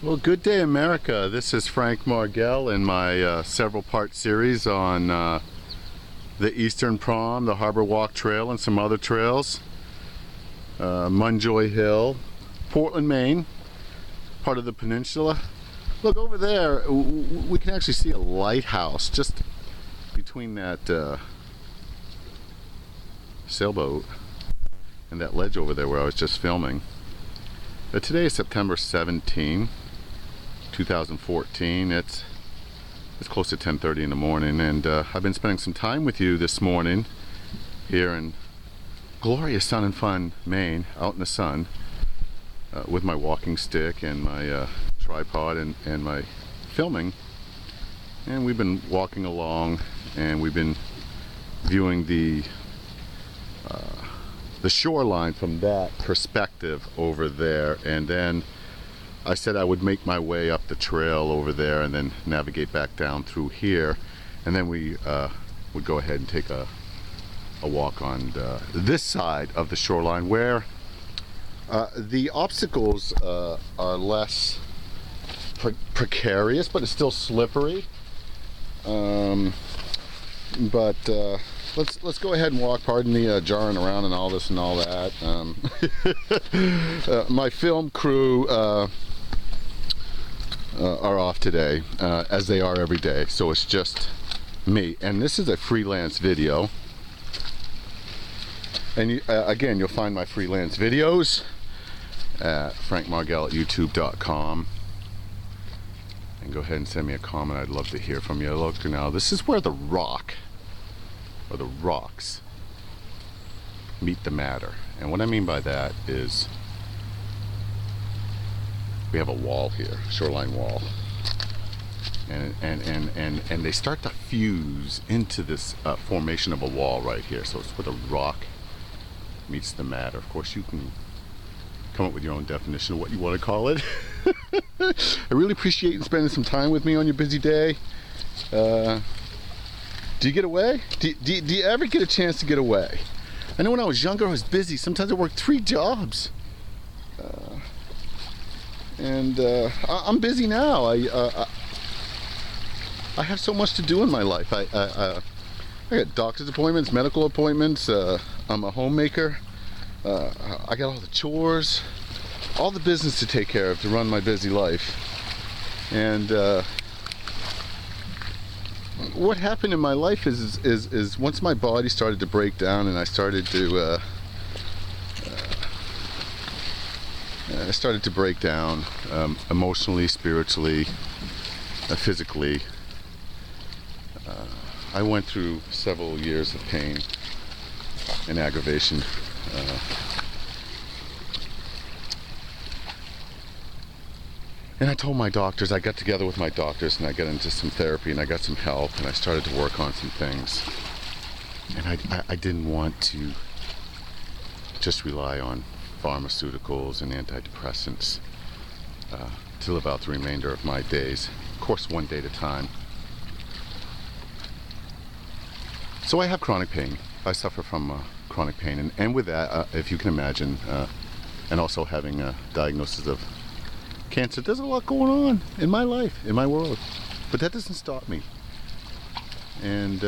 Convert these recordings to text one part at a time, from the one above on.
Well, good day, America. This is Frank Margel in my several-part series on the Eastern Prom, the Harbor Walk Trail, and some other trails. Munjoy Hill, Portland, Maine, part of the peninsula. Look over there, we can actually see a lighthouse just between that sailboat and that ledge over there where I was just filming. Today is September 17, 2014. It's close to 10:30 in the morning, and I've been spending some time with you this morning here in glorious sun and fun Maine, out in the sun, with my walking stick and my tripod and my filming. And we've been walking along, and we've been viewing the shoreline from that perspective over there, and then I said I would make my way up the trail over there and then navigate back down through here, and then we would go ahead and take a walk on this side of the shoreline where the obstacles are less precarious, but it's still slippery. Let's go ahead and walk. Pardon the jarring around and all this and all that. My film crew are off today, as they are every day, so it's just me. And this is a freelance video. And again, you'll find my freelance videos at FrankMargel at YouTube.com. And go ahead and send me a comment. I'd love to hear from you. Look, now this is where the rock, or the rocks, meet the matter. And what I mean by that is we have a wall here, shoreline wall, and they start to fuse into this formation of a wall right here. So it's where the rock meets the matter. Of course, you can come up with your own definition of what you want to call it. I really appreciate you spending some time with me on your busy day. Do you get away? Do you ever get a chance to get away? I know when I was younger I was busy. Sometimes I worked 3 jobs. I'm busy now. I have so much to do in my life. I got doctor's appointments, medical appointments. I'm a homemaker. I got all the chores, all the business to take care of to run my busy life. And what happened in my life is once my body started to break down and I started to break down emotionally, spiritually, physically. I went through several years of pain and aggravation. And I told my doctors, I got together with my doctors and I got into some therapy and I got some help and I started to work on some things. And I didn't want to just rely on pharmaceuticals and antidepressants to live out the remainder of my days. Of course, one day at a time. So I have chronic pain. I suffer from chronic pain. And with that, if you can imagine, and also having a diagnosis of cancer, there's a lot going on in my life, in my world, but that doesn't stop me. And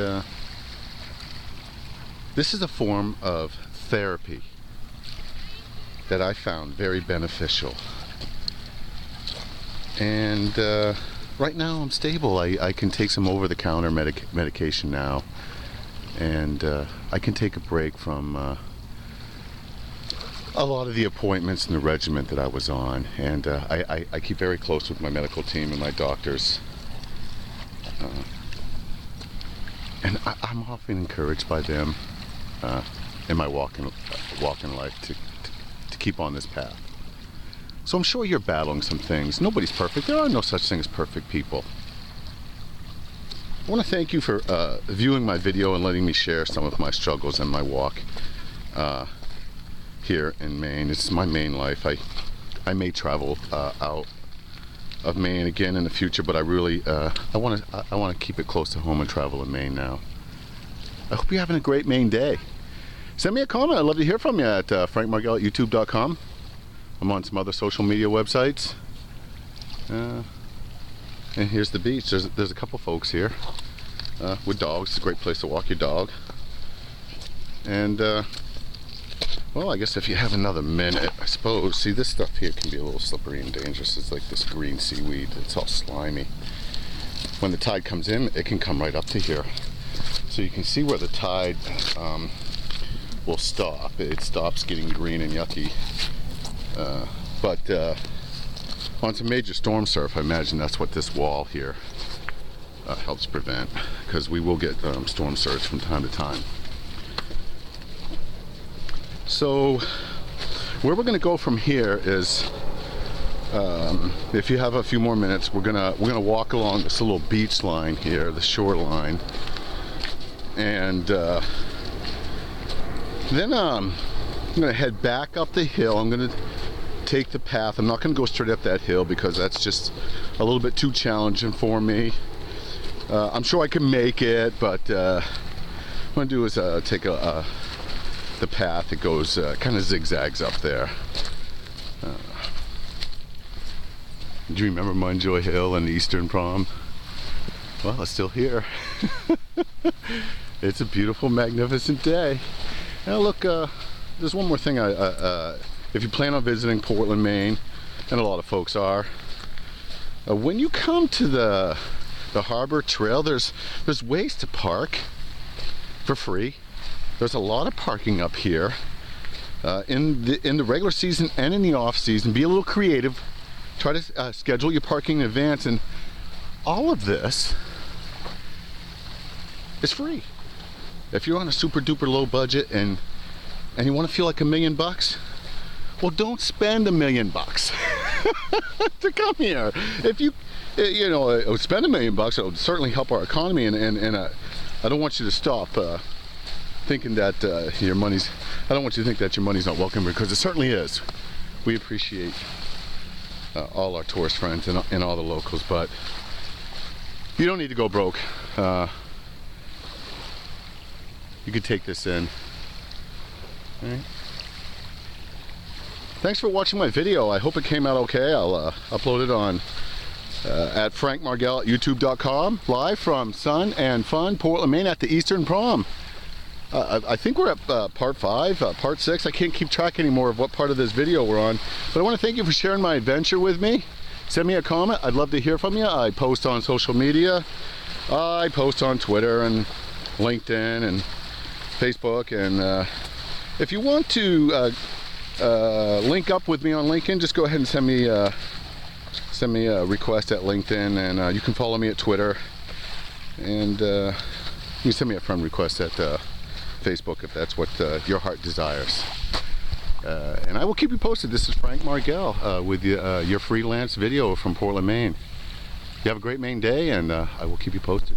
this is a form of therapy that I found very beneficial. And right now I'm stable. I can take some over-the-counter medication now, and I can take a break from a lot of the appointments and the regimen that I was on, and I keep very close with my medical team and my doctors, and I'm often encouraged by them in my walk in life to keep on this path. So I'm sure you're battling some things. Nobody's perfect. There are no such thing as perfect people. I want to thank you for viewing my video and letting me share some of my struggles and my walk here in Maine. It's my Maine life. I may travel out of Maine again in the future, but I really I want to keep it close to home and travel in Maine now. I hope you're having a great Maine day. Send me a comment. I'd love to hear from you at FrankMargel at YouTube.com. I'm on some other social media websites. And here's the beach. There's a couple folks here with dogs. It's a great place to walk your dog. And well, I guess if you have another minute, I suppose. See, this stuff here can be a little slippery and dangerous. It's like this green seaweed. It's all slimy. When the tide comes in, it can come right up to here. So you can see where the tide will stop. It stops getting green and yucky. But on some major storm surf, I imagine that's what this wall here helps prevent, because we will get storm surge from time to time. So where we're going to go from here is, if you have a few more minutes, we're gonna walk along this little beach line here, the shoreline, and then I'm gonna head back up the hill. I'm gonna take the path. I'm not gonna go straight up that hill because that's just a little bit too challenging for me. I'm sure I can make it, but what I'm gonna do is take the path that goes kind of zigzags up there. Do you remember Munjoy Hill and the Eastern Prom? Well, it's still here. It's a beautiful, magnificent day. Now look, there's one more thing. If you plan on visiting Portland, Maine, and a lot of folks are, when you come to the Harbor Trail, there's ways to park for free. There's a lot of parking up here in the regular season and in the off season. Be a little creative. Try to schedule your parking in advance, and all of this is free. If you're on a super duper low budget and you want to feel like $1 million, well, don't spend $1 million to come here. If you spend $1 million, it would certainly help our economy, and I don't want you to stop thinking that your money's. I don't want you to think that your money's not welcome, because it certainly is. We appreciate all our tourist friends and all the locals, but you don't need to go broke. You could take this in. All right. Thanks for watching my video. I hope it came out okay. I'll upload it on at FrankMargel at youtube.com, live from Sun and Fun, Portland, Maine, at the Eastern Prom. I think we're at part 5, part 6. I can't keep track anymore of what part of this video we're on. But I want to thank you for sharing my adventure with me. Send me a comment. I'd love to hear from you. I post on social media. I post on Twitter and LinkedIn and Facebook. And if you want to link up with me on LinkedIn, just go ahead and send me a request at LinkedIn. And you can follow me at Twitter. And you can send me a friend request at Facebook if that's what your heart desires. And I will keep you posted. This is FrankMargel with your freelance video from Portland, Maine. You have a great Maine day, and I will keep you posted.